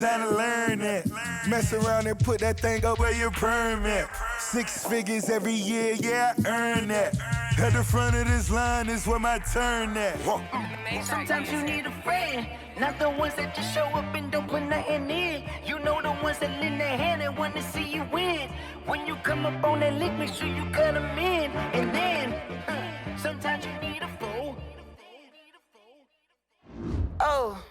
Time to learn that. Mess around and put that thing up where your permit. 6 figures every year, yeah, I earn that. At the front of this line is where my turn at. Sometimes you need a friend, not the ones that just show up and don't put nothing in. You know the ones that lend their hand and want to see you win. When you come up on that lick, make sure you cut them in. And then, sometimes you need a fool. Oh.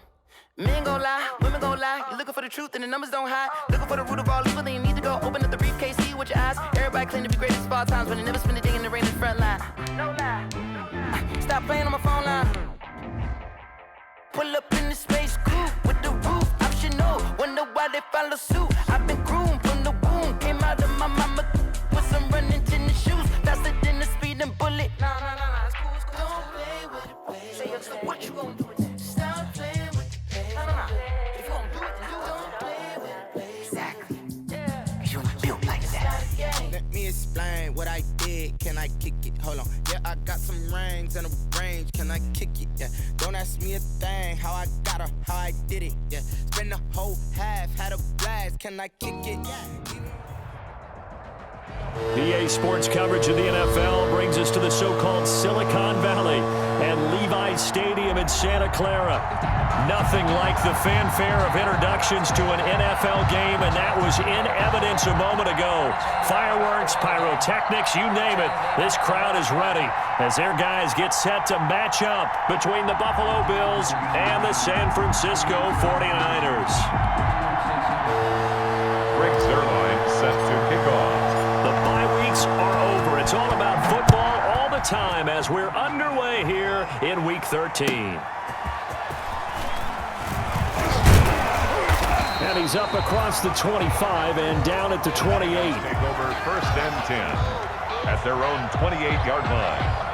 Men gon' lie, women gon' lie. You're looking for the truth and the numbers don't hide. Looking for the root of all evil, then you need to go open up the briefcase, see with your eyes. Everybody claim to be greatest of all times, but they never spend a day in the rain in the front line. No lie. Stop playing on my phone line. Pull up in the space coupe with the roof optional. Wonder why they follow suit. I've been groomed from the womb. Came out of my mama with some running tennis shoes. Faster than the speeding bullet. Nah, it's cool, it's cool. Don't play with it, baby. Say, so what you gon' do with it? Stop playing with it. If you gon' do it, then don't play with it, baby. Exactly. Yeah. You built like that. Let me explain what I did. Can I kick it? Hold on. Yeah, I got some rings and a range. Can I kick it? Yeah. Don't ask me a thing. How I got her, how I did it. Yeah. Spend the whole half, had a blast. Can I kick it? PA Sports coverage of the NFL brings us to the so-called Silicon Valley and Levi's Stadium in Santa Clara. Nothing like the fanfare of introductions to an NFL game, and that was in evidence a moment ago. Fireworks, pyrotechnics, you name it. This crowd is ready as their guys get set to match up between the Buffalo Bills and the San Francisco 49ers. Rick Zerline set to kick off. The bye weeks are over. It's all about football all the time as we're underway here in Week 13. And he's up across the 25 and down at the 28. Take over 1st and 10 at their own 28-yard line.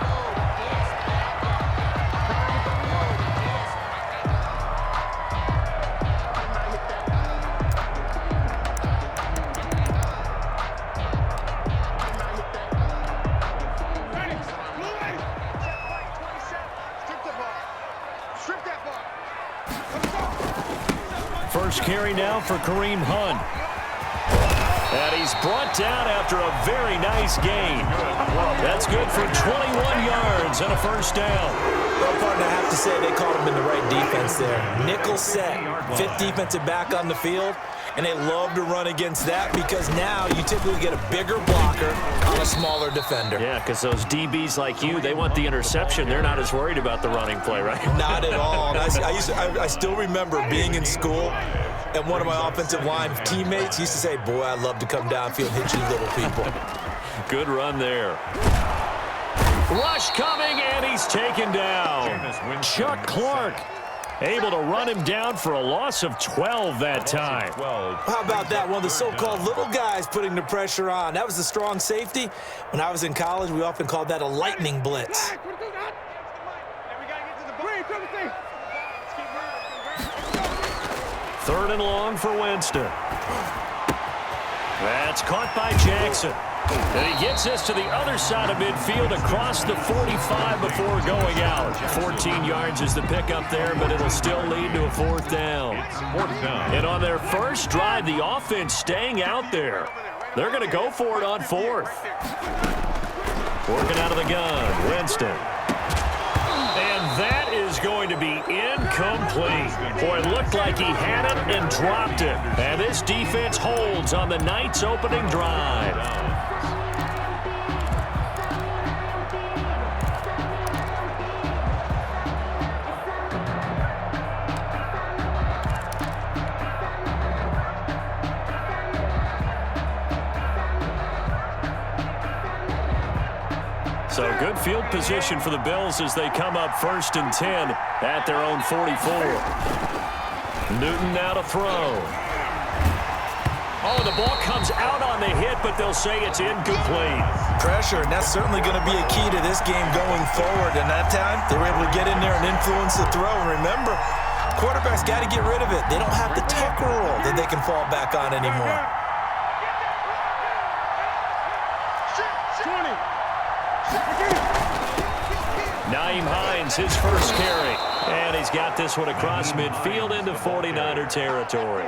First carry now for Kareem Hunt. And he's brought down after a very nice gain. That's good for 21 yards and a first down. Well, partner, I have to say they called him in the right defense there. Nickel set, 5th defensive back on the field, and they love to run against that because now you typically get a bigger blocker on a smaller defender. Yeah, because those DBs like you, they want the interception. They're not as worried about the running play, right? Not at all. I still remember being in school, and one of my offensive line teammates used to say, boy, I'd love to come downfield and hit you little people. Good run there. Rush coming, and he's taken down. Chuck Clark able to run him down for a loss of 12 that time. How about that? One of the so-called little guys putting the pressure on. That was the strong safety. When I was in college, we often called that a lightning blitz. Third and long for Winston. That's caught by Jackson. And he gets us to the other side of midfield across the 45 before going out. 14 yards is the pickup there, but it'll still lead to a 4th down. And on their first drive, the offense staying out there. They're going to go for it on 4th. Working out of the gun, Winston. And that is going to be incomplete. Boy, it looked like he had it and dropped it. And this defense holds on the night's opening drive. So good field position for the Bills as they come up 1st and 10 at their own 44. Newton now to throw. Oh, the ball comes out on the hit, but they'll say it's incomplete. Pressure, and that's certainly going to be a key to this game going forward. And that time, they were able to get in there and influence the throw. And remember, quarterbacks got to get rid of it. They don't have the tucker roll that they can fall back on anymore. Nyheim Hines, his first carry. And he's got this one across midfield into 49er territory.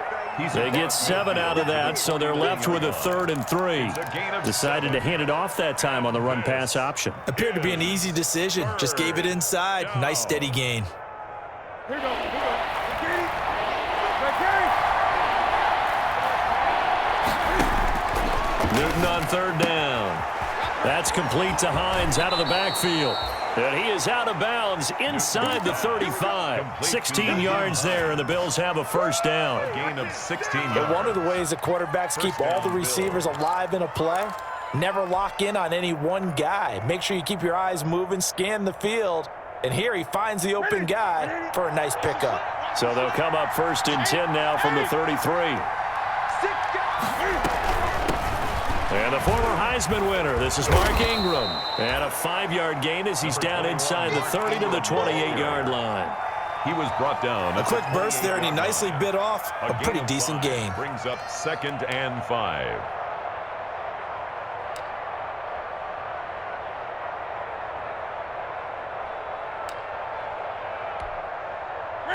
They get 7 out of that, so they're left with a 3rd and 3. Decided to hand it off that time on the run-pass option. Appeared to be an easy decision. Just gave it inside. Nice steady gain. Newton on 3rd down. That's complete to Hines out of the backfield. And he is out of bounds inside the 35. 16 yards there, and the Bills have a 1st down. A gain of 16 yards. But one of the ways the quarterbacks keep all the receivers alive in a play, never lock in on any one guy. Make sure you keep your eyes moving, scan the field. And here he finds the open guy for a nice pickup. So they'll come up 1st and 10 now from the 33. And the former Heisman winner, this is Mark Ingram. And a 5-yard gain as he's down inside the 30 to the 28-yard line. He was brought down. A quick burst there, and he nicely bit off a pretty decent gain. Brings up 2nd and 5.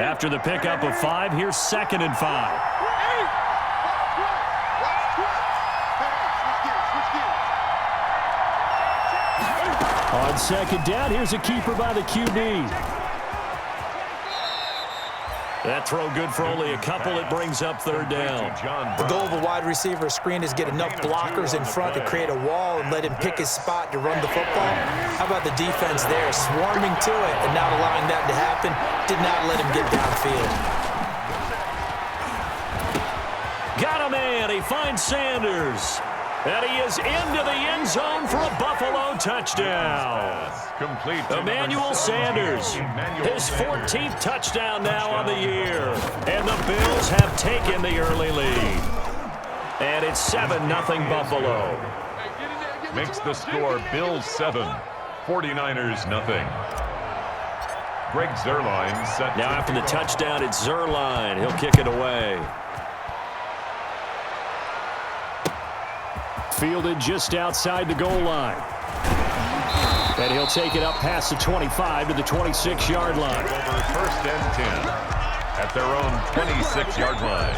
After the pickup of 5, here's 2nd and 5. On 2nd down, here's a keeper by the QB. That throw good for only a couple. It brings up 3rd down. The goal of a wide receiver screen is get enough blockers in front to create a wall and let him pick his spot to run the football. How about the defense there, swarming to it and not allowing that to happen? Did not let him get downfield. Got a man. He finds Sanders. And he is into the end zone for a Buffalo touchdown. Complete. Emmanuel Sanders, his 14th touchdown now on the year. And the Bills have taken the early lead. And it's 7-0 Buffalo. Makes the score Bills 7, 49ers nothing. Greg Zuerlein set. Now after the touchdown, it's Zuerlein. He'll kick it away. Fielded just outside the goal line. And he'll take it up past the 25 to the 26-yard line. Over 1st and 10 at their own 26-yard line.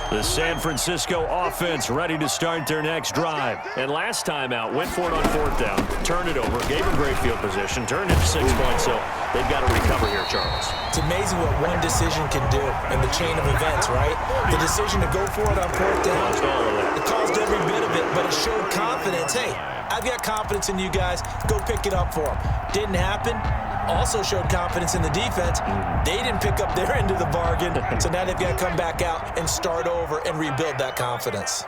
The San Francisco offense ready to start their next drive. And last time out, went for it on 4th down, turned it over, gave them great field position, turned it to 6 points, so they've got to recover here, Charles. It's amazing what one decision can do in the chain of events, right? The decision to go for it on 4th down, it caused every bit of it, but it showed confidence. Hey, I've got confidence in you guys. Go pick it up for them. Didn't happen. Also showed confidence in the defense. They didn't pick up their end of the bargain, so now they've got to come back out and start over and rebuild that confidence.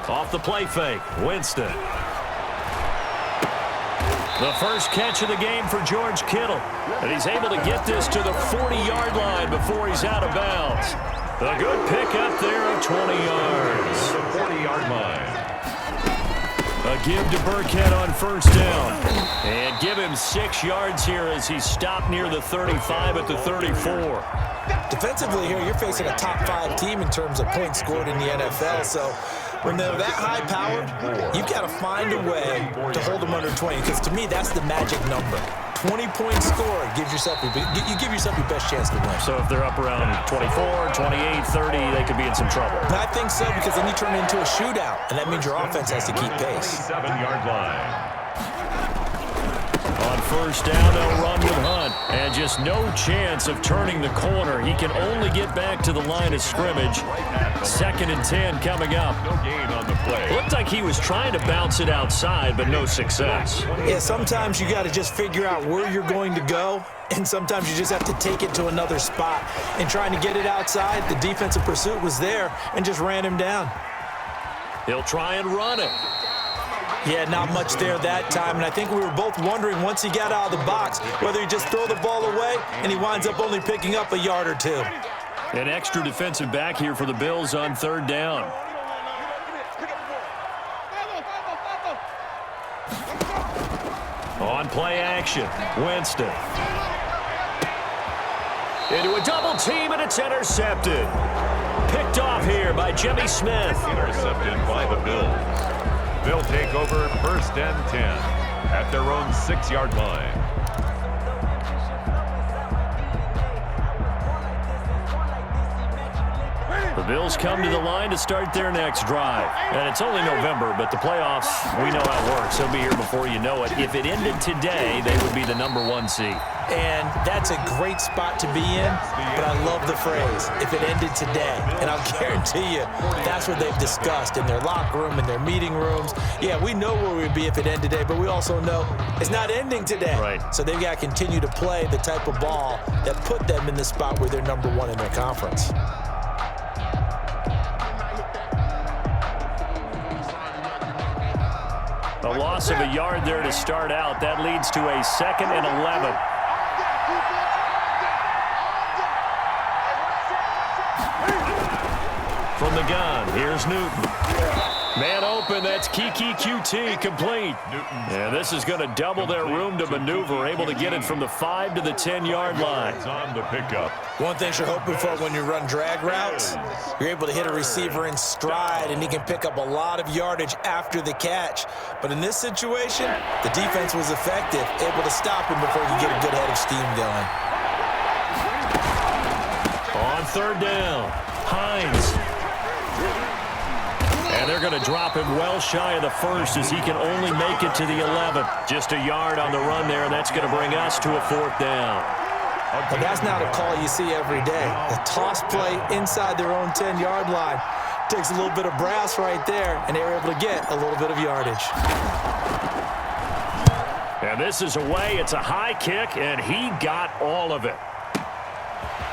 Off the play fake, Winston. The first catch of the game for George Kittle. And he's able to get this to the 40-yard line before he's out of bounds. A good pickup there of 20 yards. 40-yard line. A give to Burkhead on 1st down. And give him 6 yards here as he's stopped near the 35 at the 34. Defensively here, you're facing a top 5 team in terms of points scored in the NFL, so when they're that high-powered, you've got to find a way to hold them under 20, because to me, that's the magic number. 20 points scored gives yourself you give yourself your best chance to win. So if they're up around 24, 28, 30, they could be in some trouble. I think so, because then you turn it into a shootout, and that means your offense has to keep pace. 7-yard line. On 1st down, they'll run with Hunt. And just no chance of turning the corner. He can only get back to the line of scrimmage. 2nd and 10 coming up. No gain on the play. Looked like he was trying to bounce it outside, but no success. Yeah, sometimes you got to just figure out where you're going to go, and sometimes you just have to take it to another spot. And trying to get it outside, the defensive pursuit was there and just ran him down. He'll try and run it. Yeah, not much there that time, and I think we were both wondering once he got out of the box whether he just throw the ball away, and he winds up only picking up a yard or 2. An extra defensive back here for the Bills on 3rd down. On play action, Winston. Into a double team, and it's intercepted. Picked off here by Jimmy Smith. Intercepted by the Bills. They'll take over 1st and 10 at their own 6-yard line. The Bills come to the line to start their next drive. And it's only November, but the playoffs, we know how it works. They'll be here before you know it. If it ended today, they would be the #1 seed. And that's a great spot to be in, but I love the phrase, if it ended today. And I'll guarantee you, that's what they've discussed in their locker room, in their meeting rooms. Yeah, we know where we'd be if it ended today, but we also know it's not ending today. Right. So they've got to continue to play the type of ball that put them in the spot where they're #1 in their conference. A loss of a yard there to start out. That leads to a 2nd and 11. From the gun, here's Newton. Man open, that's Kiki QT, complete. And this is going to double their room to maneuver, able to get it from the 5 to the 10-yard line. On the pickup. One thing you're hoping for when you run drag routes, you're able to hit a receiver in stride, and he can pick up a lot of yardage after the catch. But in this situation, the defense was effective, able to stop him before he could get a good head of steam going. On 3rd down, Hines. And they're going to drop him well shy of the 1st as he can only make it to the 11th. Just a yard on the run there, and that's going to bring us to a 4th down. But that's not a call you see every day. A toss play inside their own 10-yard line takes a little bit of brass right there, and they were able to get a little bit of yardage. And this is away. It's a high kick, and he got all of it.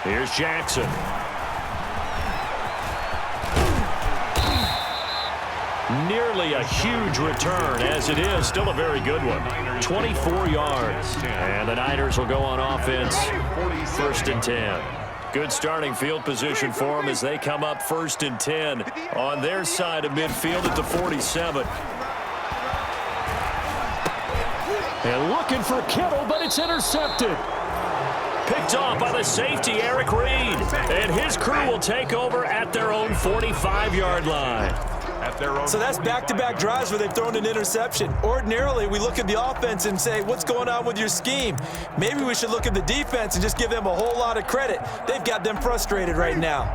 Here's Jackson. Nearly a huge return, as it is. Still a very good one. 24 yards. And the Niners will go on offense. 1st and 10. Good starting field position for them as they come up 1st and 10 on their side of midfield at the 47. And looking for Kittle, but it's intercepted. Picked off by the safety, Eric Reed. And his crew will take over at their own 45-yard line. So that's back-to-back drives where they've thrown an interception. Ordinarily, we look at the offense and say, what's going on with your scheme? Maybe we should look at the defense and just give them a whole lot of credit. They've got them frustrated right now.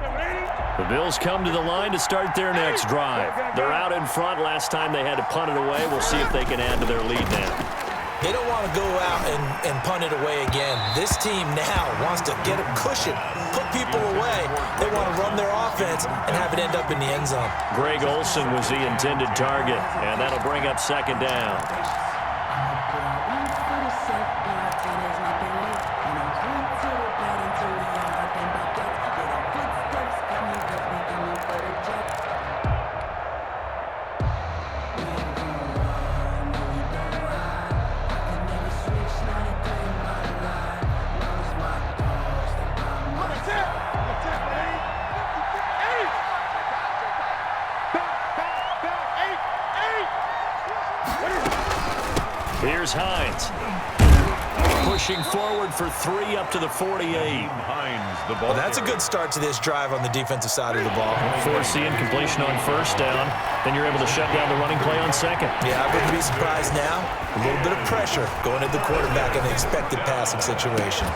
The Bills come to the line to start their next drive. They're out in front. Last time they had to punt it away. We'll see if they can add to their lead now. They don't want to go out and punt it away again. This team now wants to get a cushion, put people away. They want to run their offense and have it end up in the end zone. Greg Olsen was the intended target, and that'll bring up 2nd down. Here's Hines. Pushing forward for 3 up to the 48. Hines, the ball. Well, that's a good start to this drive on the defensive side of the ball. Force the incompletion on 1st down. Then you're able to shut down the running play on 2nd. Yeah, I wouldn't be surprised now. A little bit of pressure going at the quarterback in the expected passing situation.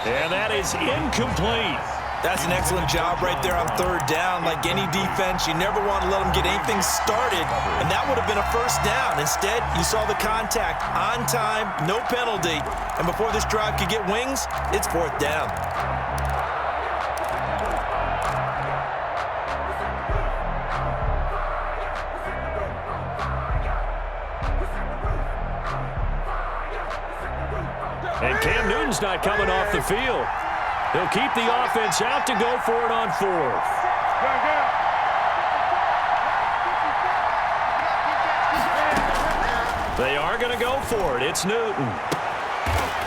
And that is incomplete. That's an excellent job right there on 3rd down. Like any defense, you never want to let them get anything started, and that would have been a 1st down. Instead, you saw the contact on time, no penalty, and before this drive could get wings, it's 4th down. And Cam Newton's not coming off the field. They'll keep the offense out to go for it on 4th. They are going to go for it. It's Newton.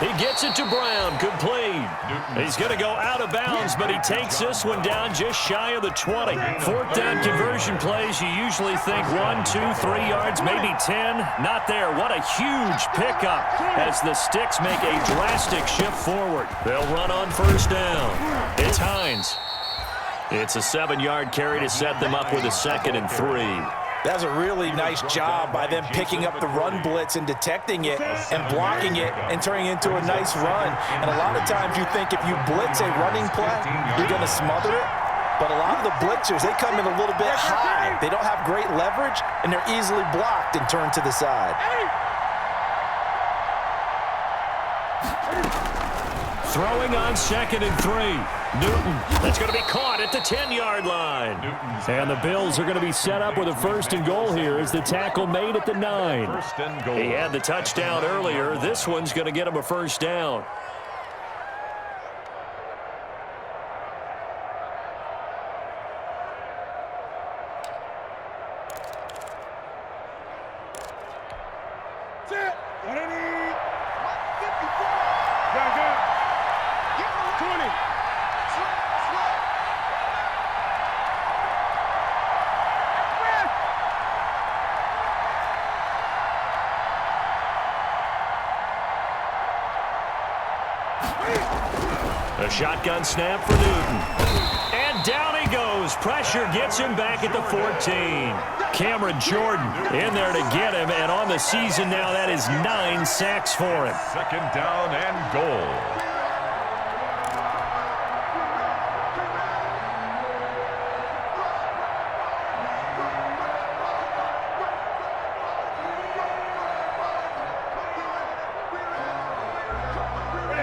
He gets it to Brown, complete. He's going to go out of bounds, but he takes this one down just shy of the 20. 4th down conversion plays, you usually think 1, 2, 3 yards, maybe 10. Not there. What a huge pickup as the Sticks make a drastic shift forward. They'll run on 1st down. It's Hines. It's a 7-yard carry to set them up with a 2nd and 3. That's a really nice job by them picking up the run blitz and detecting it and blocking it and turning it into a nice run. And a lot of times you think if you blitz a running play, you're going to smother it. But a lot of the blitzers, they come in a little bit high. They don't have great leverage, and they're easily blocked and turned to the side. Throwing on 2nd and 3. Newton. That's going to be caught at the 10-yard line. And the Bills are going to be set up with a 1st and goal here as the tackle made at the 9. 1st and goal. He had the touchdown earlier. This one's going to get him a 1st down. A shotgun snap for Newton. And down he goes. Pressure gets him back at the 14. Cameron Jordan in there to get him. And on the season now, that is 9 sacks for him. 2nd down and goal.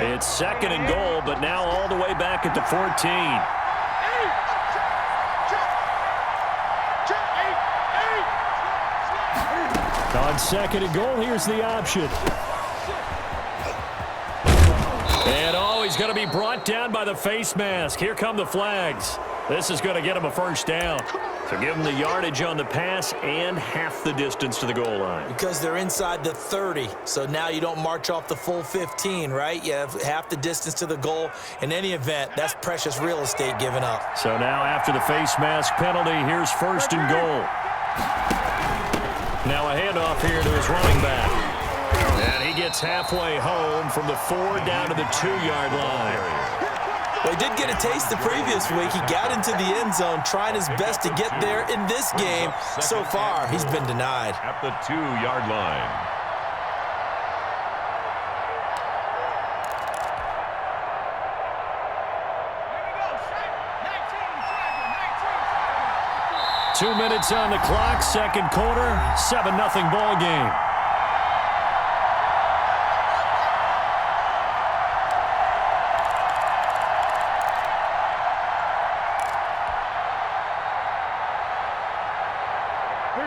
It's 2nd and goal, but now all the way back at the 14. On 2nd and goal, here's the option. And he's going to be brought down by the face mask. Here come the flags. This is going to get him a 1st down. So give him the yardage on the pass and half the distance to the goal line. Because they're inside the 30, so now you don't march off the full 15, right? You have half the distance to the goal. In any event, that's precious real estate given up. So now after the face mask penalty, here's 1st and goal. Now a handoff here to his running back. And he gets halfway home from the 4 down to the 2-yard line. Well, he did get a taste the previous week. He got into the end zone trying his best to get there in this game. So far, he's been denied. At the 2-yard line. Two minutes on the clock, second quarter, 7-0 ball game.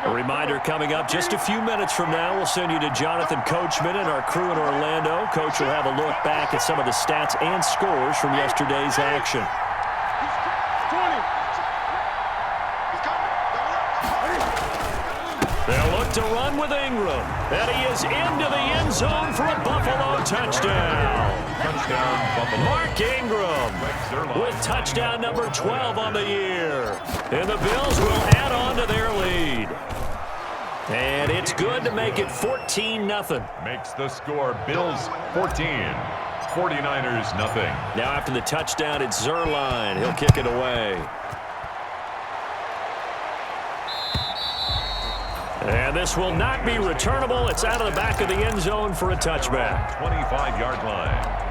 A reminder coming up just a few minutes from now, we'll send you to Jonathan Coachman and our crew in Orlando. Coach will have a look back at some of the stats and scores from yesterday's action. They'll look to run with Ingram. And he is into the end zone for a Buffalo touchdown. Touchdown, Buffalo. Mark Ingram with touchdown number 12 on the year. And the Bills will add on to their lead. And it's good to make it 14-0. Makes the score Bills 14, 49ers nothing. Now after the touchdown, it's Zerline. He'll kick it away. And this will not be returnable. It's out of the back of the end zone for a touchback. 25-yard line.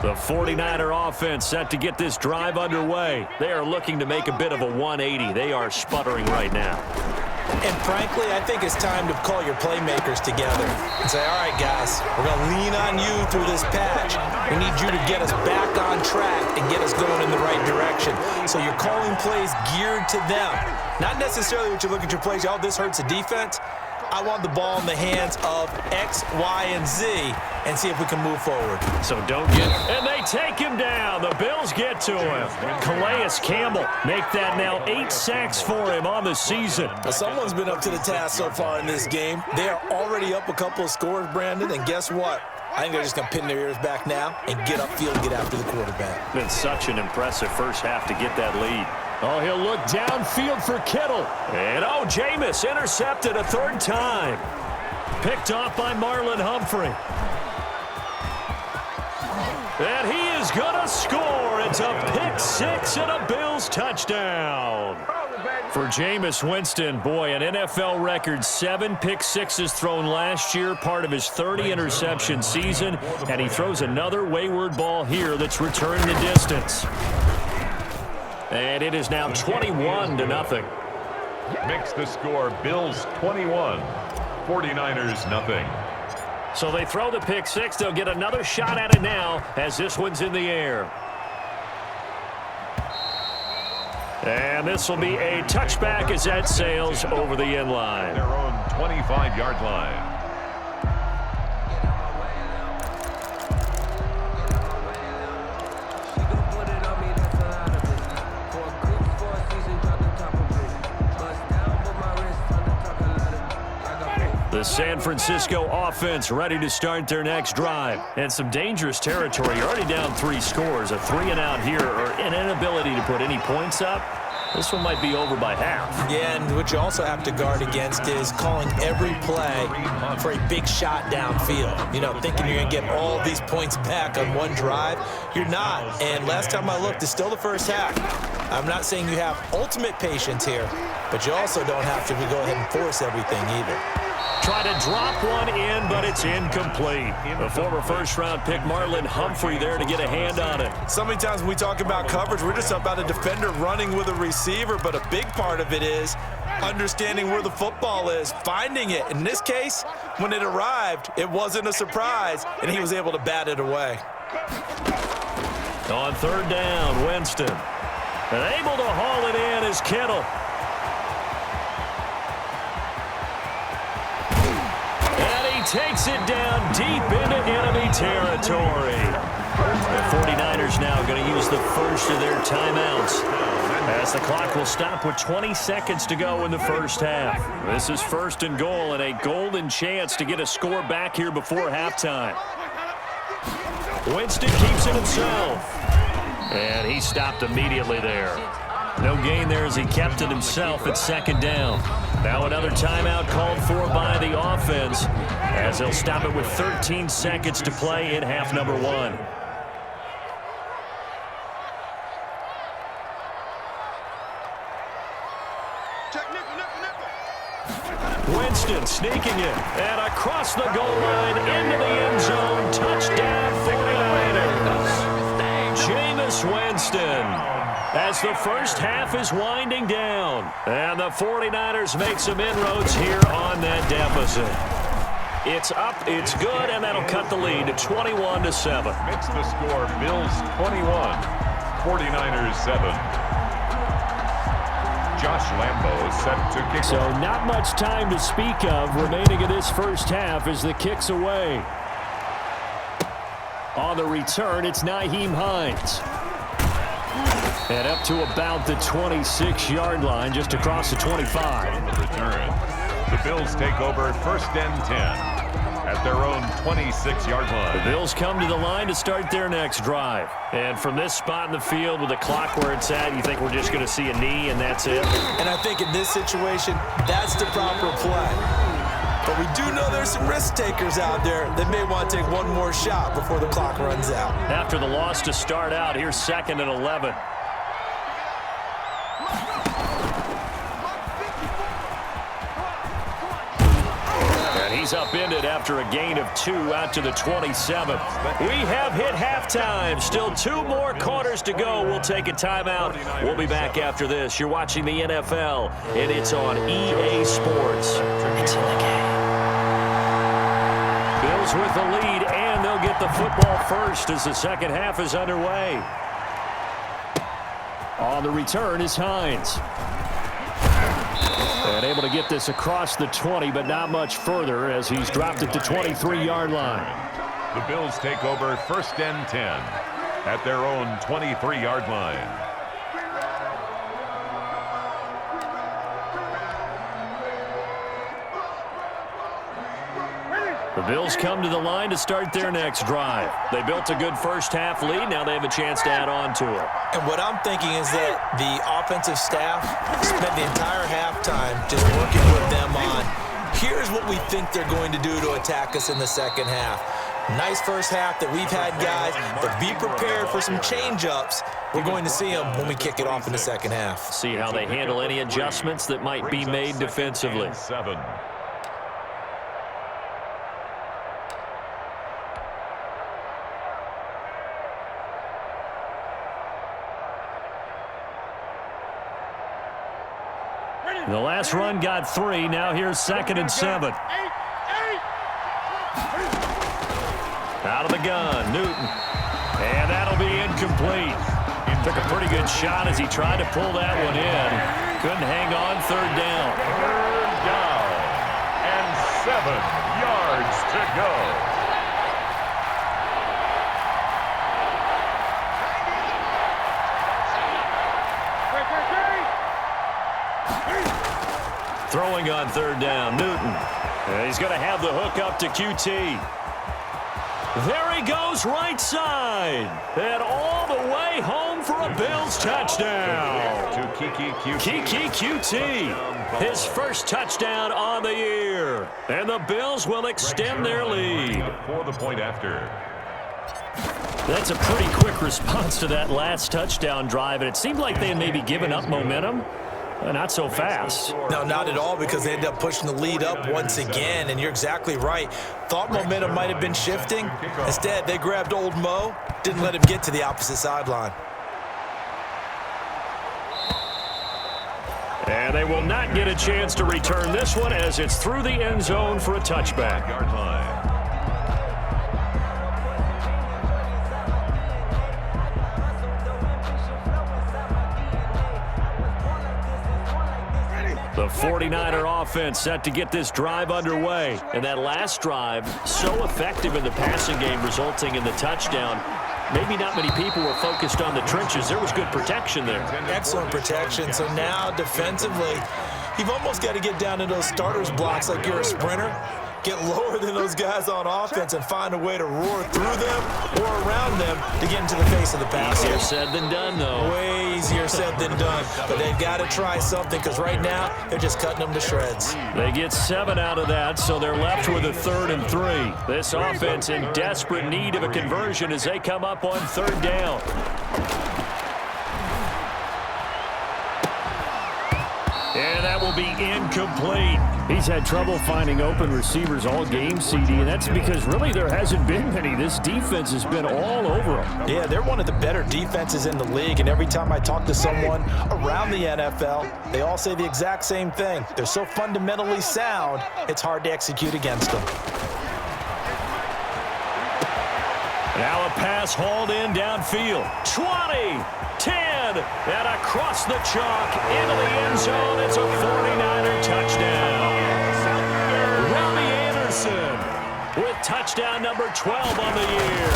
The 49er offense set to get this drive underway. They are looking to make a bit of a 180. They are sputtering right now. And frankly, I think it's time to call your playmakers together and say, all right, guys, we're going to lean on you through this patch. We need you to get us back on track and get us going in the right direction. So you're calling plays geared to them. Not necessarily what you look at your plays, oh, this hurts the defense. I want the ball in the hands of X, Y, and Z and see if we can move forward. So don't get... And they take him down. The Bills get to him. Calais Campbell make that now 8 sacks for him on the season. Well, someone's been up to the task so far in this game. They are already up a couple of scores, Brandon, and guess what? I think they're just going to pin their ears back now and get upfield and get after the quarterback. Been such an impressive first half to get that lead. Oh, he'll look downfield for Kittle. And, oh, Jameis intercepted a 3rd time. Picked off by Marlon Humphrey. And he is is going to score. It's a pick six and a Bills touchdown. For Jameis Winston, boy, an NFL record 7 pick sixes thrown last year, part of his 30-interception season, and he throws another wayward ball here that's returned the distance. And it is now 21-0. Makes the score Bills 21, 49ers nothing. So they throw the pick six. They'll get another shot at it now as this one's in the air. And this will be a touchback as that sails over the end line. Their own 25-yard line. The San Francisco offense ready to start their next drive. And some dangerous territory. You're already down 3 scores. A 3-and-out here or an inability to put any points up. This one might be over by half. Yeah, and what you also have to guard against is calling every play for a big shot downfield. You know, thinking you're going to get all these points back on one drive. You're not. And last time I looked, it's still the first half. I'm not saying you have ultimate patience here, but you also don't have to go ahead and force everything either. Try to drop one in, but it's incomplete. The former first-round pick Marlon Humphrey there to get a hand on it. So many times when we talk about coverage, we're just about a defender running with a receiver, but a big part of it is understanding where the football is, finding it. In this case, when it arrived, it wasn't a surprise, and he was able to bat it away. On third down, Winston. And able to haul it in is Kittle. Takes it down deep into enemy territory. The 49ers now going to use the first of their timeouts as the clock will stop with 20 seconds to go in the first half. This is first and goal and a golden chance to get a score back here before halftime. Winston keeps it himself. And he stopped immediately there. No gain there as he kept it himself at second down. Now another timeout called for by the offense as they'll stop it with 13 seconds to play in half number 1. Winston sneaking it and across the goal line into the end zone. Touchdown 49ers. Jameis Winston. As the first half is winding down. And the 49ers make some inroads here on that deficit. It's up, it's good, and that'll cut the lead to 21-7. Makes the score Bills 21, 49ers 7. Josh Lambo is set to kick. So not much time to speak of remaining in this first half as the kick's away. On the return, it's Nyheim Hines. And up to about the 26-yard line, just across the 25. On the return, the Bills take over first and 10 at their own 26-yard line. The Bills come to the line to start their next drive. And from this spot in the field with the clock where it's at, you think we're just going to see a knee and that's it? And I think in this situation, that's the proper play. But we do know there's some risk takers out there that may want to take one more shot before the clock runs out. After the loss to start out, here's 2nd and 11. He's upended after a gain of 2 out to the 27th. We have hit halftime. Still 2 more quarters to go. We'll take a timeout. We'll be back after this. You're watching the NFL, and it's on EA Sports. It's in the game. Bills with the lead, and they'll get the football first as the second half is underway. On the return is Hines. And able to get this across the 20, but not much further as he's dropped at the 23-yard line. The Bills take over first and 10 at their own 23-yard line. The Bills come to the line to start their next drive. They built a good first half lead. Now they have a chance to add on to it. And what I'm thinking is that the offensive staff spent the entire halftime just working with them on, here's what we think they're going to do to attack us in the second half. Nice first half that we've had, guys, but be prepared for some change-ups. We're going to see them when we kick it off in the second half. See how they handle any adjustments that might be made defensively. 7. The last run got 3. Now here's 2nd and 7. Out of the gun, Newton. And that'll be incomplete. Took a pretty good shot as he tried to pull that one in. Couldn't hang on, 3rd down. 3rd down and 7 yards to go. Throwing on 3rd down, Newton. And he's going to have the hook up to QT. There he goes, right side. And all the way home for a Bills touchdown. To Kiki QT. His first touchdown on the year. And the Bills will extend their lead. For the point after. That's a pretty quick response to that last touchdown drive. And it seemed like they had maybe given up momentum. Not so fast. No, not at all, because they ended up pushing the lead up once again, and you're exactly right. Thought momentum might have been shifting. Instead, they grabbed old Mo, didn't let him get to the opposite sideline. And they will not get a chance to return this one as it's through the end zone for a touchback. Yard line. The 49er offense set to get this drive underway. And that last drive, so effective in the passing game, resulting in the touchdown. Maybe not many people were focused on the trenches. There was good protection there. Excellent protection. So now, defensively, you've almost got to get down to those starters blocks like you're a sprinter. Get lower than those guys on offense and find a way to roar through them or around them to get into the face of the pass. Easier said than done, though. Way easier said than done. But they've got to try something, because right now they're just cutting them to shreds. They get 7 out of that, so they're left with a 3rd and 3. This offense in desperate need of a conversion as they come up on 3rd down. And that will be incomplete. He's had trouble finding open receivers all game, CD, and that's because really there hasn't been many. This defense has been all over them. Yeah, they're one of the better defenses in the league, and every time I talk to someone around the NFL, they all say the exact same thing. They're so fundamentally sound, it's hard to execute against them. Now a pass hauled in downfield. 20, 10, and across the chalk into the end zone. It's a 49er touchdown. Robbie Anderson with touchdown number 12 on the year.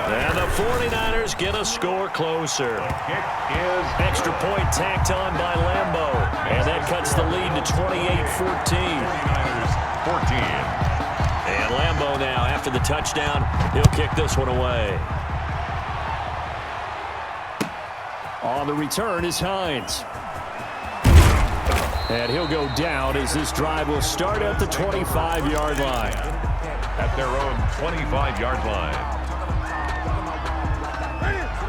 And the 49ers get a score closer. Kick is Extra point tacked on by Lambo. And that cuts the lead to 28-14. 49ers 14. And Lambo now, after the touchdown, he'll kick this one away. On the return is Hines. And he'll go down as this drive will start at the 25-yard line. At their own 25-yard line.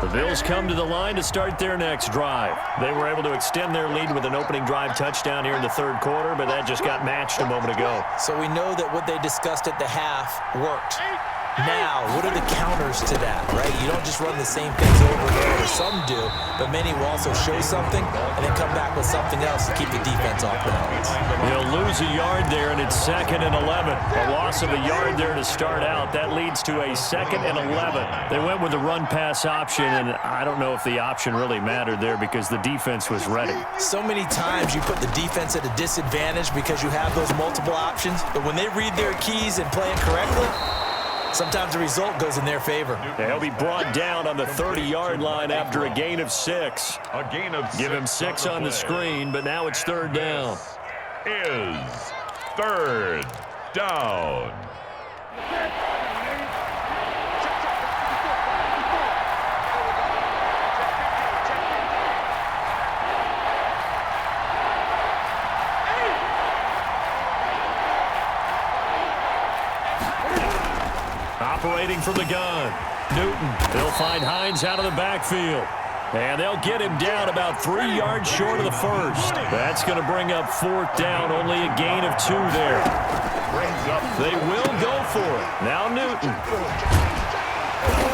The Bills come to the line to start their next drive. They were able to extend their lead with an opening drive touchdown here in the 3rd quarter, but that just got matched a moment ago. So we know that what they discussed at the half worked. Now, what are the counters to that, right? You don't just run the same things over and over. Some do, but many will also show something and then come back with something else to keep the defense off balance. They'll lose a yard there, and it's 2nd and 11. A loss of a yard there to start out. That leads to a 2nd and 11. They went with the run-pass option, and I don't know if the option really mattered there because the defense was ready. So many times you put the defense at a disadvantage because you have those multiple options, but when they read their keys and play it correctly, sometimes the result goes in their favor. He'll be brought down on the 30-yard line after a gain of 6. A gain of 6. Give him 6 on the screen, but now it's 3rd down. Is 3rd down. Operating from the gun. Newton. They'll find Hines out of the backfield. And they'll get him down about 3 yards short of the first. That's going to bring up 4th down. Only a gain of 2 there. They will go for it. Now Newton.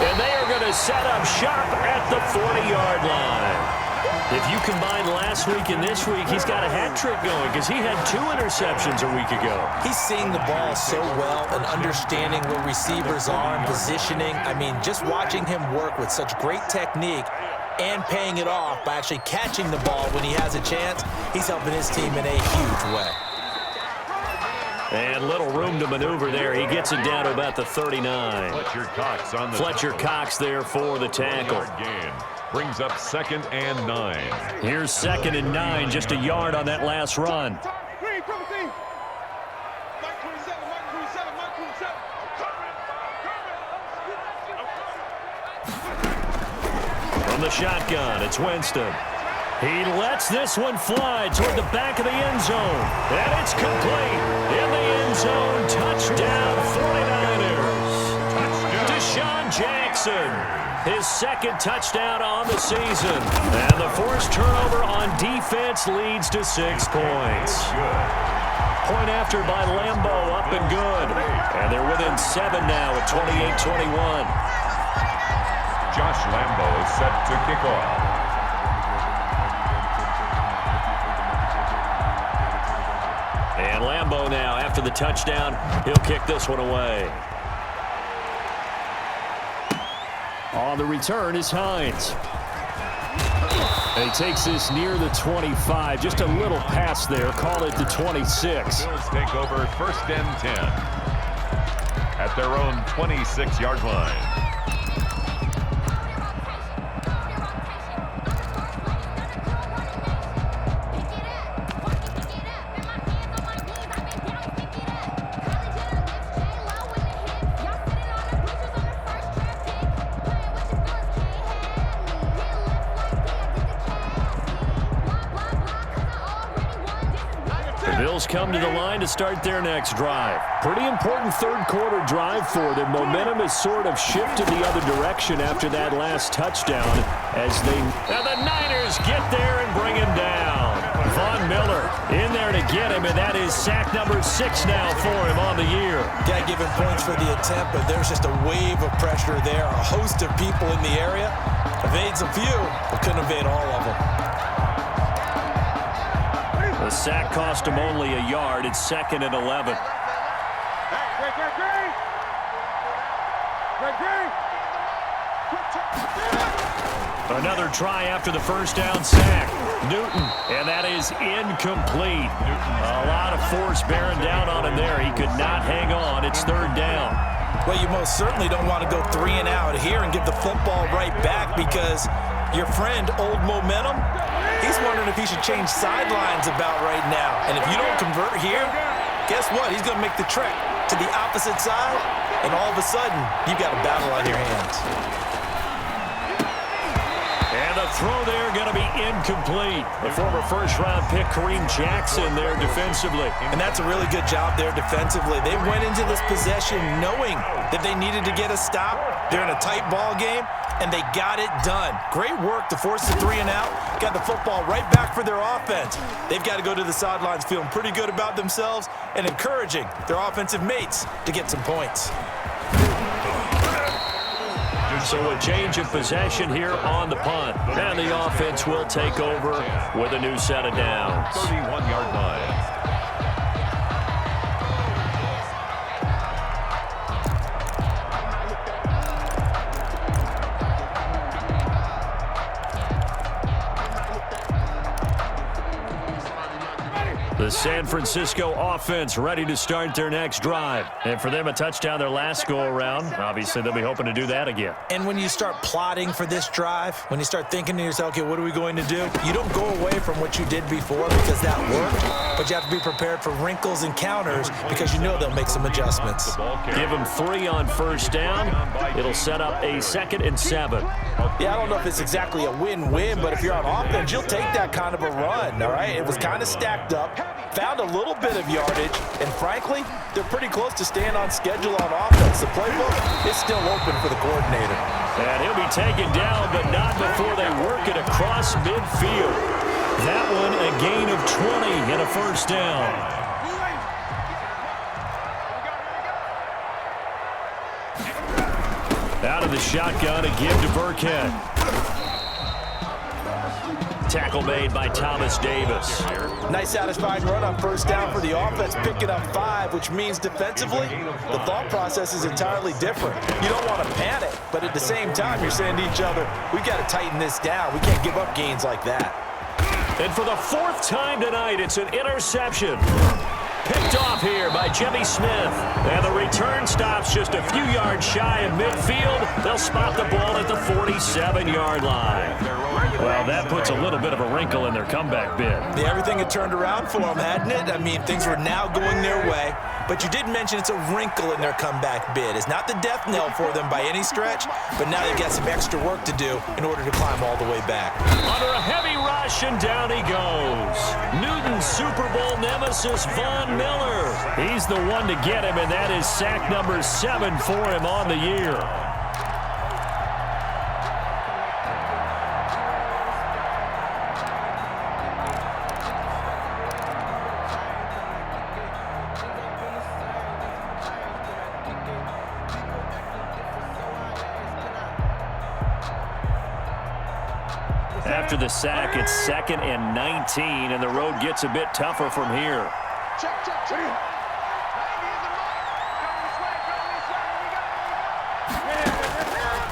And they are going to set up shop at the 40-yard line. If you combine last week and this week, he's got a hat trick going because he had 2 interceptions a week ago. He's seeing the ball so well and understanding where receivers are and positioning. I mean, just watching him work with such great technique and paying it off by actually catching the ball when he has a chance, he's helping his team in a huge way. And little room to maneuver there. He gets it down to about the 39. Fletcher Cox there for the tackle. Brings up 2nd and 9. Here's 2nd and 9, just a yard on that last run. From the shotgun, it's Winston. He lets this one fly toward the back of the end zone. And it's complete. In the end zone, touchdown 49ers. Deshaun Jackson. His 2nd touchdown on the season. And the forced turnover on defense leads to 6 points. Point after by Lambeau, up and good. And they're within 7 now at 28-21. Josh Lambeau is set to kick off. And Lambeau now, after the touchdown, he'll kick this one away. On the return is Hines. And he takes this near the 25. Just a little pass there. Call it the 26. Bills take over 1st and 10 at their own 26-yard line. Bills come to the line to start their next drive. Pretty important 3rd quarter drive for them. Momentum has sort of shifted the other direction after that last touchdown as now the Niners get there and bring him down. Von Miller in there to get him, and that is sack number 6 now for him on the year. Got to give him points for the attempt, but there's just a wave of pressure there. A host of people in the area. Evades a few, but couldn't evade all of them. The sack cost him only a yard. It's 2nd and 11. Another try after the first down sack. Newton, and that is incomplete. A lot of force bearing down on him there. He could not hang on. It's 3rd down. Well, you most certainly don't want to go 3 and out here and give the football right back because your friend, Old Momentum, he's wondering if he should change sidelines about right now. And if you don't convert here, guess what? He's going to make the trek to the opposite side, and all of a sudden, you've got a battle on your hands. And the throw there going to be incomplete. The former first-round pick, Kareem Jackson, there defensively. And that's a really good job there defensively. They went into this possession knowing that they needed to get a stop. They're in a tight ball game, and they got it done. Great work to force the 3 and out. Got the football right back for their offense. They've got to go to the sidelines feeling pretty good about themselves and encouraging their offensive mates to get some points. So a change of possession here on the punt. And the offense will take over with a new set of downs. 31-yard line. The San Francisco offense ready to start their next drive. And for them, a touchdown their last go-around. Obviously, they'll be hoping to do that again. And when you start plotting for this drive, when you start thinking to yourself, okay, what are we going to do? You don't go away from what you did before because that worked, but you have to be prepared for wrinkles and counters because you know they'll make some adjustments. Give them 3 on first down. It'll set up a 2nd and 7. Yeah, I don't know if it's exactly a win-win, but if you're on offense, you'll take that kind of a run, all right? It was kind of stacked up. found a little bit of yardage, and frankly, they're pretty close to staying on schedule on offense. The playbook is still open for the coordinator. And he'll be taken down, but not before they work it across midfield. That one a gain of 20 and a first down. Out of the shotgun, a give to Burkhead. Tackle made by Thomas Davis. Nice satisfying run on first down for the offense, picking up 5, which means defensively, the thought process is entirely different. You don't want to panic, but at the same time, you're saying to each other, we've got to tighten this down. We can't give up gains like that. And for the 4th time tonight, it's an interception. Picked off here by Jimmy Smith. And the return stops just a few yards shy of midfield. They'll spot the ball at the 47-yard line. Well, that puts a little bit of a wrinkle in their comeback bid. Yeah, everything had turned around for them, hadn't it? I mean, things were now going their way. But you did mention it's a wrinkle in their comeback bid. It's not the death knell for them by any stretch, but now they've got some extra work to do in order to climb all the way back. Under a heavy rush, and down he goes. Newton's Super Bowl nemesis, Von Miller. He's the one to get him, and that is sack number 7 for him on the year. After the sack, it's 2nd and 19, and the road gets a bit tougher from here.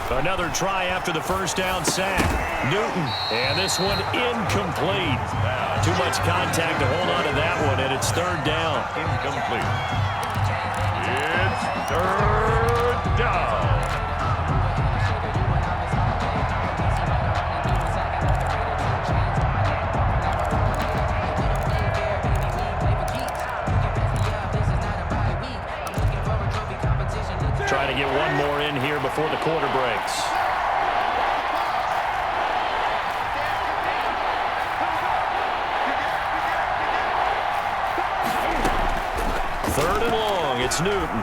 Another try after the first down sack. Newton, and this one incomplete. Too much contact to hold on to that one, and it's 3rd down. Incomplete. It's 3rd down. Trying to get one more in here before the quarter breaks. Third and long, it's Newton.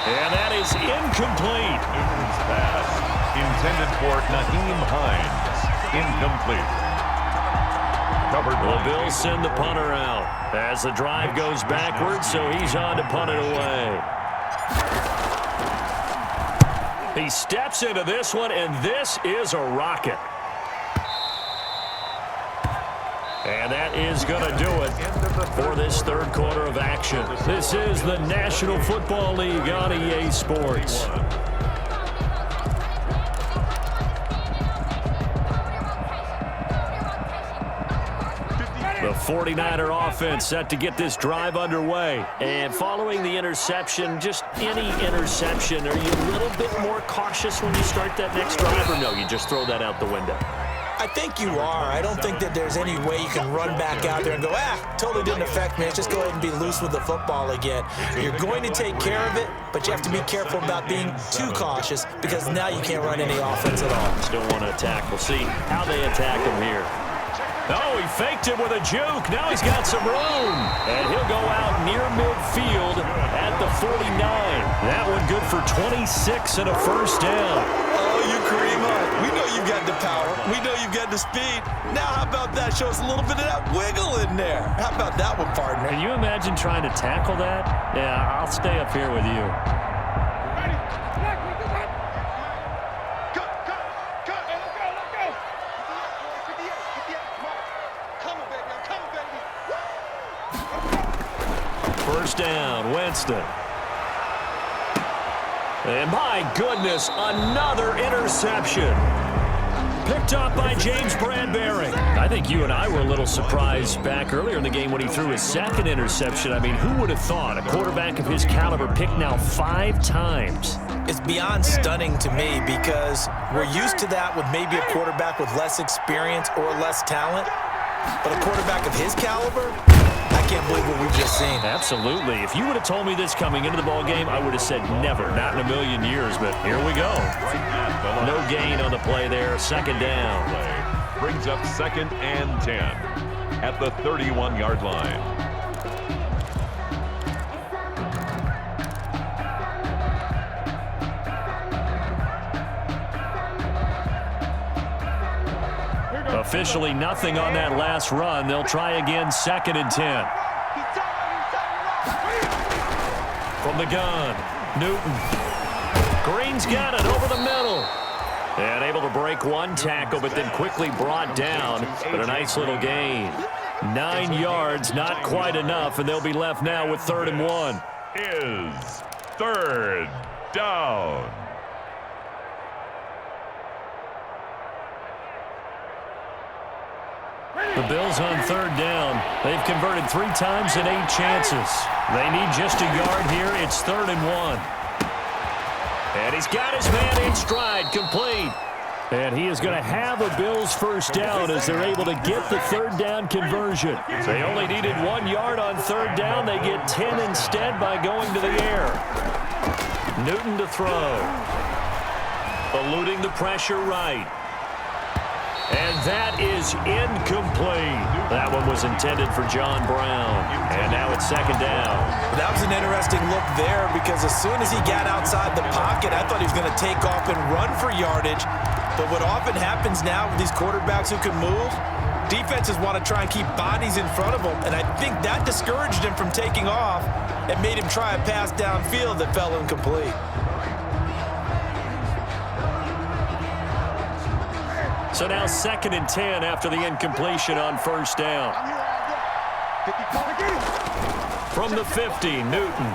And that is incomplete. Newton's pass intended for Naheem Hines. Incomplete. The Bills send the punter out as the drive goes backwards, so he's on to punt it away. He steps into this one, and this is a rocket. And that is going to do it for this 3rd quarter of action. This is the National Football League on EA Sports. The 49er offense set to get this drive underway. And following the interception, just any interception, are you a little bit more cautious when you start that next drive, or no, you just throw that out the window? I think you are. I don't think that there's any way you can run back out there and go, totally didn't affect me. Let's just go ahead and be loose with the football again. You're going to take care of it, but you have to be careful about being too cautious because now you can't run any offense at all. Still want to attack. We'll see how they attack him here. Oh, he faked it with a juke. Now he's got some room. And he'll go out near midfield at the 49. That one good for 26 and a first down. Oh, you Kareem Hunt. We know you've got the power. We know you've got the speed. Now how about that? Show us a little bit of that wiggle in there. How about that one, partner? Can you imagine trying to tackle that? Yeah, I'll stay up here with you. First down, Winston. And my goodness, another interception. Picked up by James Bradbury. I think you and I were a little surprised back earlier in the game when he threw his 2nd interception. I mean, who would have thought a quarterback of his caliber picked now 5 times? It's beyond stunning to me because we're used to that with maybe a quarterback with less experience or less talent. But a quarterback of his caliber, I can't believe what we've just seen. Absolutely. If you would have told me this coming into the ball game, I would have said never, not in a million years. But here we go. No gain on the play there. 2nd down. Brings up 2nd and 10. at the 31-yard line. Officially nothing on that last run. They'll try again, 2nd and 10. From the gun, Newton. Green's got it over the middle. And able to break one tackle, but then quickly brought down. But a nice little gain. 9 yards, not quite enough, and they'll be left now with 3rd and 1. Is 3rd down. The Bills on 3rd down. They've converted 3 times in 8 chances. They need just a yard here. It's 3rd and 1. And he's got his man in stride, complete. And he is going to have a Bills first down as they're able to get the 3rd down conversion. They only needed 1 yard on 3rd down. They get 10 instead by going to the air. Newton to throw. Eluding the pressure right. And that is incomplete. That one was intended for John Brown. And now it's 2nd down. That was an interesting look there because as soon as he got outside the pocket, I thought he was going to take off and run for yardage. But what often happens now with these quarterbacks who can move, defenses want to try and keep bodies in front of them. And I think that discouraged him from taking off and made him try a pass downfield that fell incomplete. So now 2nd and 10 after the incompletion on 1st down. From the 50, Newton.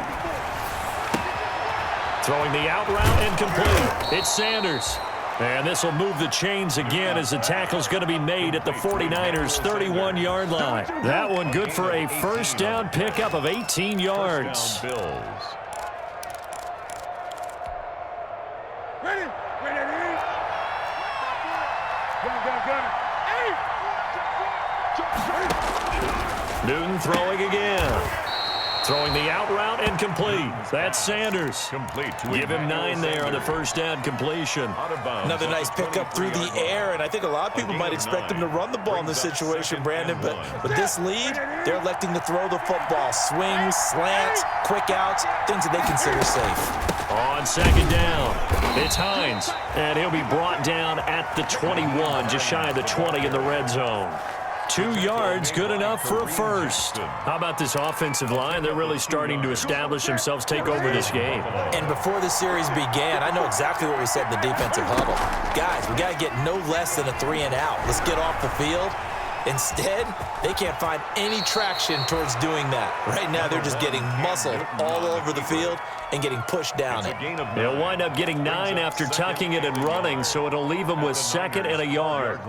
Throwing the out route incomplete. It's Sanders. And this will move the chains again as the tackle's going to be made at the 49ers' 31-yard line. That one good for a first down pickup of 18 yards. Newton throwing again. Throwing the out route incomplete. That's Sanders. Give him 9 there on the first down completion. Another nice pickup through the air, and I think a lot of people might expect him to run the ball in this situation, Brandon, but with this lead, they're electing to throw the football. Swings, slants, quick outs, things that they consider safe. On 2nd down, it's Hines, and he'll be brought down at the 21, just shy of the 20 in the red zone. 2 yards, good enough for a first. How about this offensive line? They're really starting to establish themselves, take over this game. And before the series began, I know exactly what we said in the defensive huddle. Guys, we got to get no less than a 3 and out. Let's get off the field. Instead, they can't find any traction towards doing that. Right now, they're just getting muscled all over the field and getting pushed down it. They'll wind up getting 9 after tucking it and running, so it'll leave them with 2nd and a yard.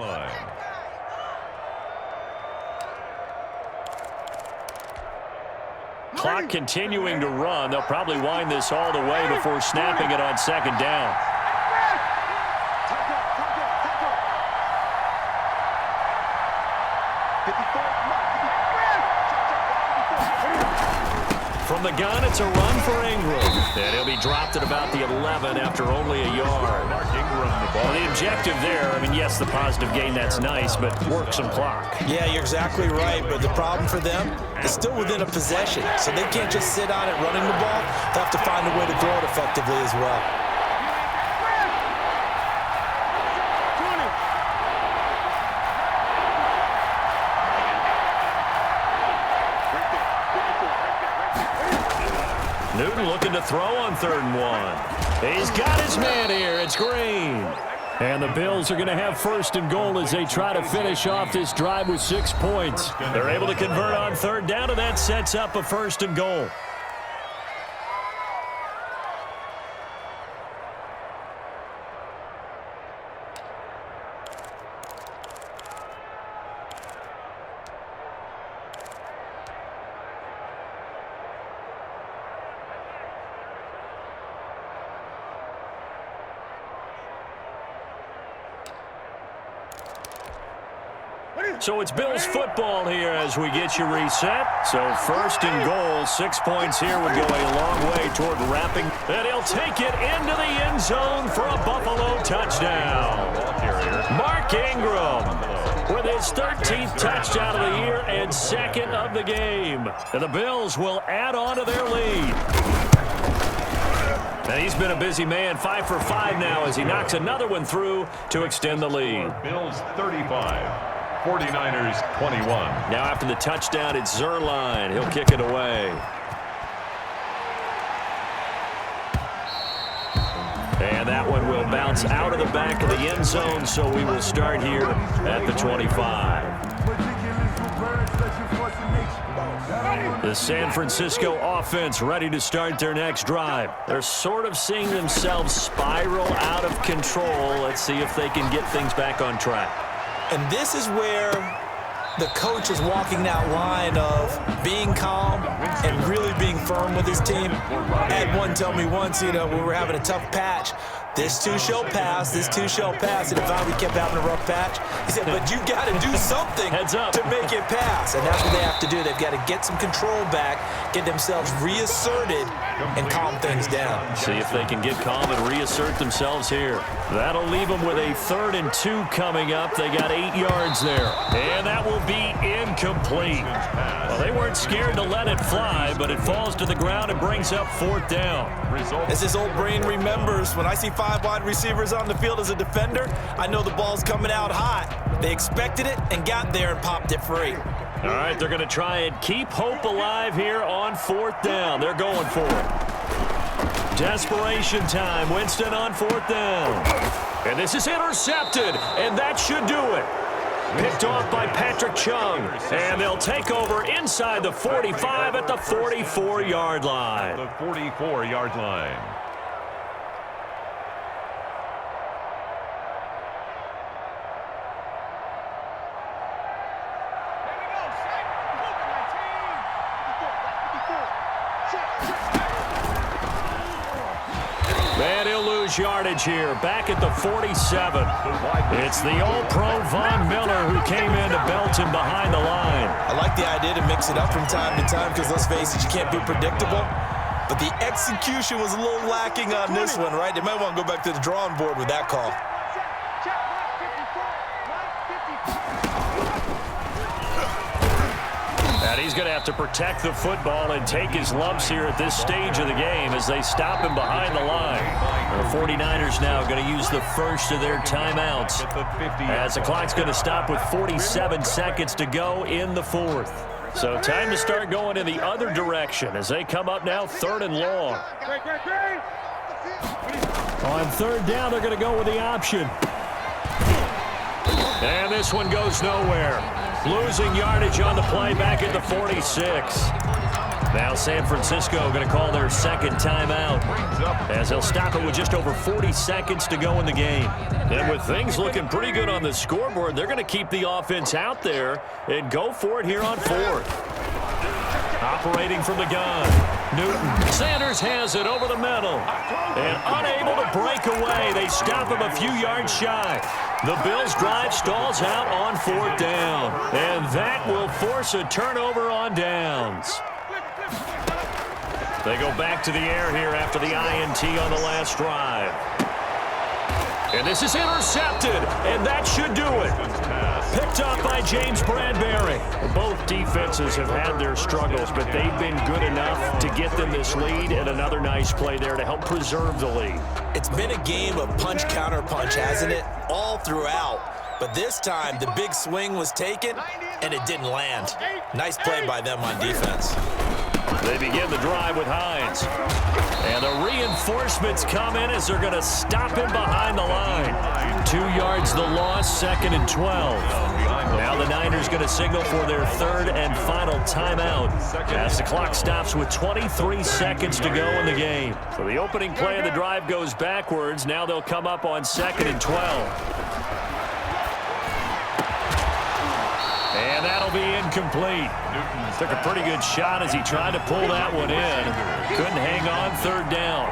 Clock continuing to run. They'll probably wind this all the way before snapping it on 2nd down. From the gun, it's a run for Ingram. And he'll be dropped at about the 11 after only a yard. Well, the objective there, I mean, yes, the positive gain, that's nice, but work some clock. Yeah, you're exactly right, but the problem for them is still within a possession, so they can't just sit on it running the ball. They'll have to find a way to throw it effectively as well. Newton looking to throw on 3rd and 1. He's got his man here. It's Green. And the Bills are going to have 1st and goal as they try to finish off this drive with 6 points. They're able to convert on 3rd down, and that sets up a 1st and goal. So it's Bills football here as we get you reset. So 1st and goal, 6 points here would go a long way toward wrapping. And he'll take it into the end zone for a Buffalo touchdown. Mark Ingram with his his 13th touchdown of the year and second of the game. And the Bills will add on to their lead. And he's been a busy man, 5 for 5 now as he knocks another one through to extend the lead. Bills 35. 49ers 21. Now after the touchdown, it's Zerline. He'll kick it away. And that one will bounce out of the back of the end zone, so we will start here at the 25. The San Francisco offense ready to start their next drive. They're sort of seeing themselves spiral out of control. Let's see if they can get things back on track. And this is where the coach is walking that line of being calm and really being firm with his team. I had one tell me once, we were having a tough patch. This too shall pass, this too shall pass. And finally we kept having a rough patch. He said, but you got to do something to make it pass. And that's what they have to do. They've got to get some control back, get themselves reasserted, and calm things down. See if they can get calm and reassert themselves here. That'll leave them with a 3rd and 2 coming up. They got 8 yards there. And that will be incomplete. Well, they weren't scared to let it fly, but it falls to the ground and brings up 4th down. As this old brain remembers, when I see 5 wide receivers on the field as a defender, I know the ball's coming out hot. They expected it and got there and popped it free. All right, they're going to try and keep hope alive here on 4th down. They're going for it. Desperation time. Winston on 4th down. And this is intercepted, and that should do it. Picked off by Patrick Chung. And they'll take over inside the 45 at the 44-yard line. The 44-yard line. And he'll lose yardage here, back at the 47. It's the All-Pro Von Miller who came in to belt him behind the line. I like the idea to mix it up from time to time because, let's face it, you can't be predictable. But the execution was a little lacking on this one, right? They might want to go back to the drawing board with that call. And he's going to have to protect the football and take his lumps here at this stage of the game as they stop him behind the line. The 49ers now going to use the first of their timeouts as the clock's going to stop with 47 seconds to go in the 4th. So time to start going in the other direction as they come up now 3rd and long. On 3rd down, they're going to go with the option. And this one goes nowhere. Losing yardage on the play back at the 46. Now San Francisco going to call their 2nd timeout as they'll stop it with just over 40 seconds to go in the game. And with things looking pretty good on the scoreboard, they're going to keep the offense out there and go for it here on 4th. Operating from the gun. Newton. Sanders has it over the middle. And unable to break away. They stop him a few yards shy. The Bills' drive stalls out on 4th down. And that will force a turnover on downs. They go back to the air here after the INT on the last drive. And this is intercepted, and that should do it. Picked up by James Bradbury. Both defenses have had their struggles, but they've been good enough to get them this lead, and another nice play there to help preserve the lead. It's been a game of punch-counter-punch, hasn't it? All throughout. But this time, the big swing was taken, and it didn't land. Nice play by them on defense. They begin the drive with Hines. And the reinforcements come in as they're going to stop him behind the line. 2 yards the loss, 2nd and 12. Now the Niners going to signal for their 3rd and final timeout as the clock stops with 23 seconds to go in the game. So the opening play of the drive goes backwards. Now they'll come up on 2nd and 12. And that'll be incomplete. Took a pretty good shot as he tried to pull that one in. Couldn't hang on 3rd down.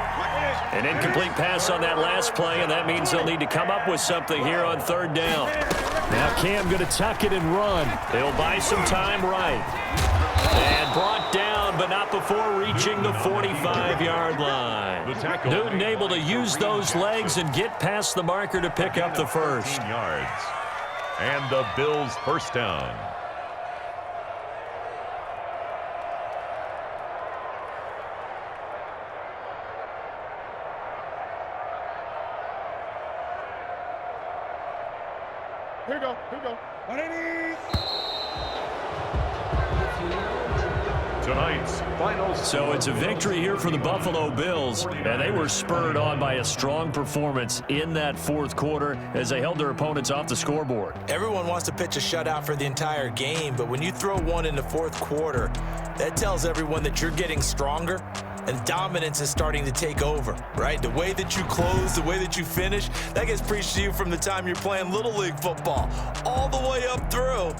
An incomplete pass on that last play, and that means they'll need to come up with something here on 3rd down. Now Cam going to tuck it and run. They'll buy some time right. And brought down, but not before reaching the 45-yard line. Newton able to use those legs and get past the marker to pick up the first. And the Bills' first down. Here we go. 180. Tonight's final. So it's a victory here for the Buffalo Bills, and they were spurred on by a strong performance in that fourth quarter as they held their opponents off the scoreboard. Everyone wants to pitch a shutout for the entire game, but when you throw one in the fourth quarter, that tells everyone that you're getting stronger and dominance is starting to take over, right? The way that you close, the way that you finish, that gets preached to you from the time you're playing Little League football all the way up through.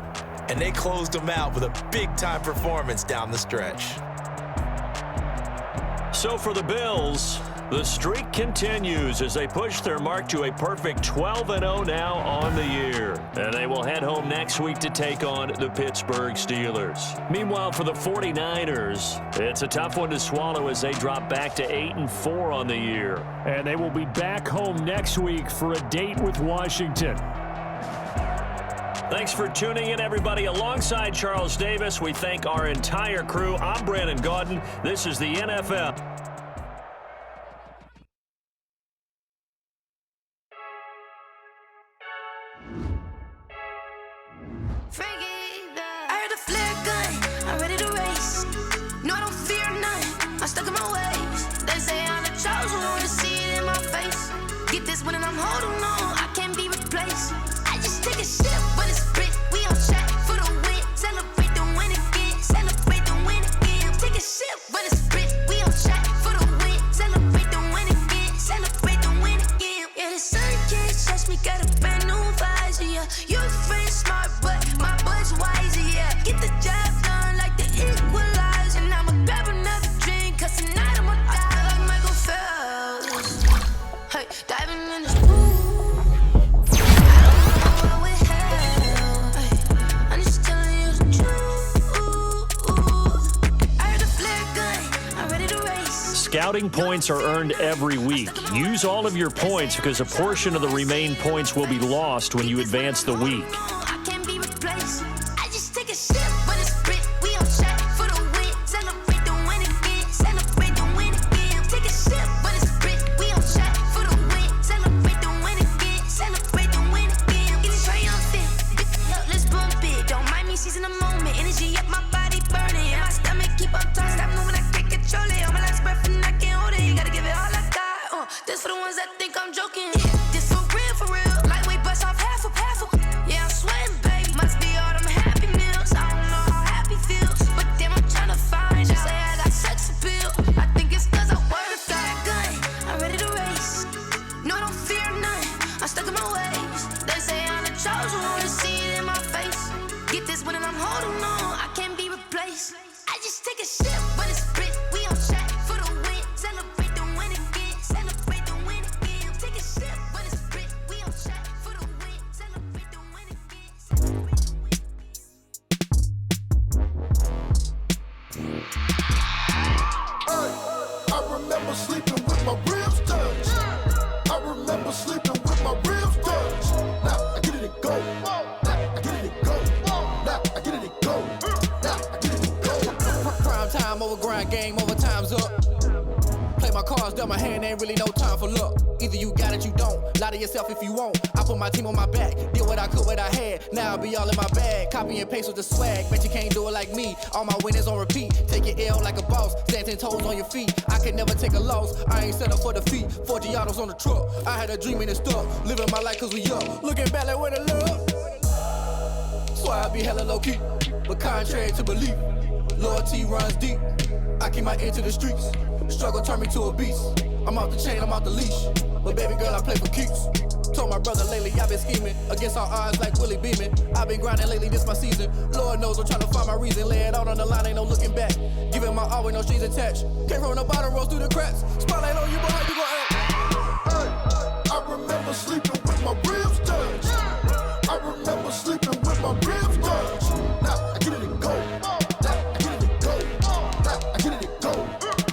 And they closed them out with a big-time performance down the stretch. So for the Bills, the streak continues as they push their mark to a perfect 12-0 now on the year. And they will head home next week to take on the Pittsburgh Steelers. Meanwhile, for the 49ers, it's a tough one to swallow as they drop back to 8-4 on the year. And they will be back home next week for a date with Washington. Thanks for tuning in, everybody. Alongside Charles Davis, we thank our entire crew. I'm Brandon Gaudin. This is the NFL. I heard a flare gun, I'm ready to race. No, I don't fear none, I'm stuck in my ways. They say I'm the chosen one, to see it in my face. Get this one and I'm holding on, I can't be replaced. I just take a sip, but it's spit. We on track for the win. Celebrate the win again, celebrate the win again. Take a sip, but it's spit. We on track for the win. Celebrate the win again, celebrate the win again. Yeah, the sun can't touch me, got a brand new visor, yeah. You friend smart, but my bud's wiser, yeah. Get the job done like the equalizer. And I'ma grab another drink, cause tonight I'ma die like Michael Phelps. Hey, diving in the pool. Scouting points are earned every week. Use all of your points because a portion of the remaining points will be lost when you advance the week. I can't be replaced. I just take a sip, but it's spit. We on track for the win. Celebrate the win again. Celebrate the win again. Take a sip, but it's spit. We on track for the win. Celebrate the win again. Celebrate the win again. Get it triumphant. Let's bump it. Don't mind me seizing the moment. Energy up, my body burning. My stomach keep up tight. Stop moving, I can't control it. On my last breath and I can't hold it. You gotta give it all I got. This for the ones that think I'm joking. This for real. Lightweight bust off half of. Yeah, I'm sweating, baby. Must be all them happy meals. I don't know how happy feels, but damn, I'm tryna find you. Say I got sex appeal. I think it's cause I work. Got a gun, I'm ready to race. No, I don't fear none. I'm stuck in my ways. They say I'm the chosen one, to see it in my face. Get this one and I'm holding on. I can't be replaced. I just take a sip, but it's spit. We on track for the win. Celebrate the win again. Celebrate the win again. Take a sip, but it's spit. We on track for the win. Celebrate the win again. Celebrate the win I remember sleeping with my ribs touched. I remember sleeping with my ribs touched. Now I get it and go. Now I get it and go. Now I get it and go. Now I get it and go. Prime time over grind game, over time's up. Play my cards, dealt my hand, ain't really no time for luck. Either you got it, you don't. Lie to yourself if you won't. I put my team on my back, did what I could, what I had. Now I'll be all in my bag. Copy and paste with the swag. Bet you can't do it like me. All my winners on repeat. Take your L like a boss. Stand 10 toes on your feet. I can never take a loss. I ain't set up for defeat. 4 Giottos on the truck. I had a dream and it stuck. Living my life cause we up. Looking back like where the love. So I be hella low key. But contrary to belief, loyalty runs deep. I keep my ear to the streets. Struggle turned me to a beast. I'm off the chain, I'm off the leash. But baby girl, I play for keeps. Told my brother lately I've been scheming against all odds like Willie Beeman. I've been grinding lately, this my season. Lord knows I'm trying to find my reason. Lay it out on the line, ain't no looking back. Giving my all with no strings attached. Came from the bottom, rose through the cracks. Spotlight on you, boy, how you gon' act? I remember sleeping with my ribs touched. I remember sleeping with my ribs touched. Now I get it and go. Now I get it and go. Now I get it and go.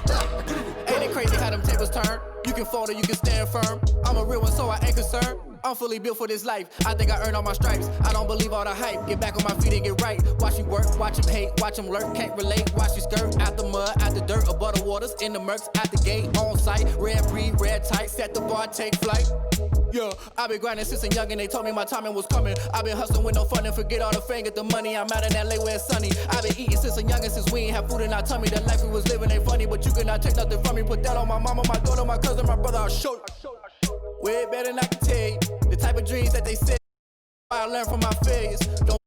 Now I get it and go. Ain't it crazy how them tables turn? You can fold or you can stand firm. I'm a real one, so I ain't concerned. I'm fully built for this life. I think I earned all my stripes. I don't believe all the hype. Get back on my feet and get right. Watch me work, watch him hate, watch him lurk. Can't relate, watch you skirt. Out the mud, out the dirt, above the waters, in the murks, at the gate, on site. Red breed, red tight, set the bar, take flight. Yeah, I been grinding since a young and they told me my timing was coming. I been hustling with no fun and forget all the fame, get the money. I'm out in LA where it's sunny. I been eating since a young and since we ain't have food in our tummy. The life we was living ain't funny, but you cannot take nothing from me. Put that on my mama, my daughter, my cousin, my brother, I'll show you. Way better than I can tell you. The type of dreams that they said I learned from my failures. Don't